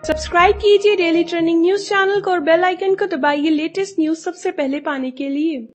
Subscribe कीजिए daily trending news channel को और बेल आइकन को दबाइए लेटेस्ट न्यूज सबसे पहले पाने के लिए।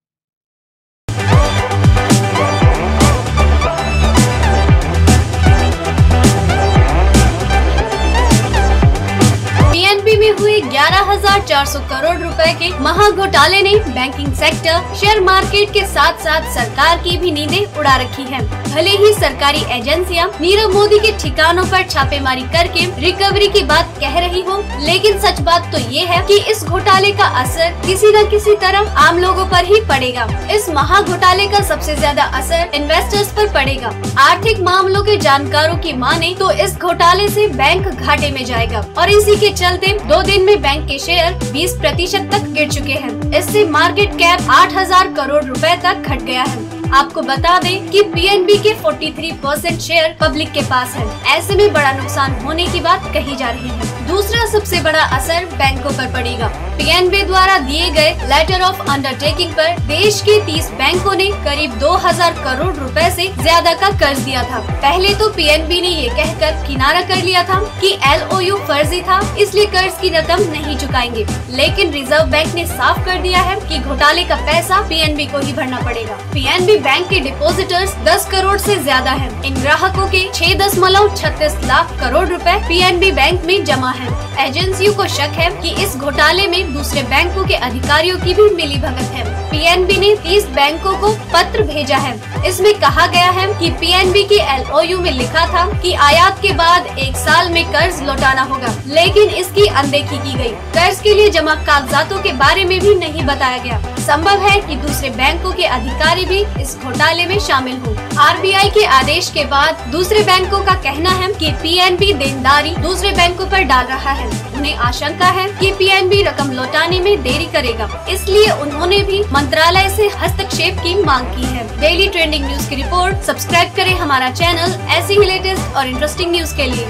पीएनबी में हुए 11,400 करोड़ रुपए के महाघोटाले ने बैंकिंग सेक्टर, शेयर मार्केट के साथ साथ सरकार की भी नींदें उड़ा रखी हैं। भले ही सरकारी एजेंसियां नीरव मोदी के ठिकानों पर छापेमारी करके रिकवरी की बात कह रही हो, लेकिन सच बात तो ये है कि इस घोटाले का असर किसी न किसी तरह आम लोगों पर ही पड़ेगा। इस महाघोटाले का सबसे ज्यादा असर इन्वेस्टर्स पर पड़ेगा। आर्थिक मामलों के जानकारों की माने तो इस घोटाले से बैंक घाटे में जाएगा और इसी के चलते 2 दिन में बैंक के शेयर 20% तक गिर चुके हैं। इससे मार्केट कैप 8,000 करोड़ रुपए तक घट गया है। आपको बता दें कि पीएनबी के 43% शेयर पब्लिक के पास है। ऐसे में बड़ा नुकसान होने की बात कही जा रही है। दूसरा सबसे बड़ा असर बैंकों पर पड़ेगा। पीएनबी द्वारा दिए गए लेटर ऑफ अंडरटेकिंग पर देश के 30 बैंकों ने करीब 2,000 करोड़ रुपए से ज्यादा का कर्ज दिया था। पहले तो पीएनबी ने ये कहकर किनारा कर लिया था कि एलओयू फर्जी था, इसलिए कर्ज की रकम नहीं चुकाएंगे। लेकिन रिजर्व बैंक ने साफ कर दिया है कि घोटाले का पैसा पीएनबी को ही भरना पड़ेगा। पीएनबी बैंक के डिपॉजिटर्स 10 करोड़ से ज्यादा हैं। इन ग्राहकों के 6.36 लाख करोड़ रुपए पीएनबी बैंक में जमा है। एजेंसियों को शक है कि इस घोटाले में दूसरे बैंकों के अधिकारियों की भी मिलीभगत है। पीएनबी ने 30 बैंकों को पत्र भेजा है। इसमें कहा गया है कि पीएनबी के एलओयू में लिखा था कि आयात के बाद 1 साल में कर्ज लौटाना होगा, लेकिन इसकी अनदेखी की गई। कर्ज के लिए जमा कागजातों के बारे में भी नहीं बताया गया। संभव है कि दूसरे बैंकों के अधिकारी भी इस घोटाले में शामिल हो। आरबीआई के आदेश के बाद दूसरे बैंकों का कहना है कि पीएनबी देनदारी दूसरे बैंकों पर डाल रहा है। उन्हें आशंका है कि पीएनबी रकम लौटाने में देरी करेगा, इसलिए उन्होंने भी मंत्रालय से हस्तक्षेप की मांग की है। डेली ट्रेंडिंग न्यूज की रिपोर्ट। सब्सक्राइब करें हमारा चैनल ऐसी ही लेटेस्ट और इंटरेस्टिंग न्यूज के लिए।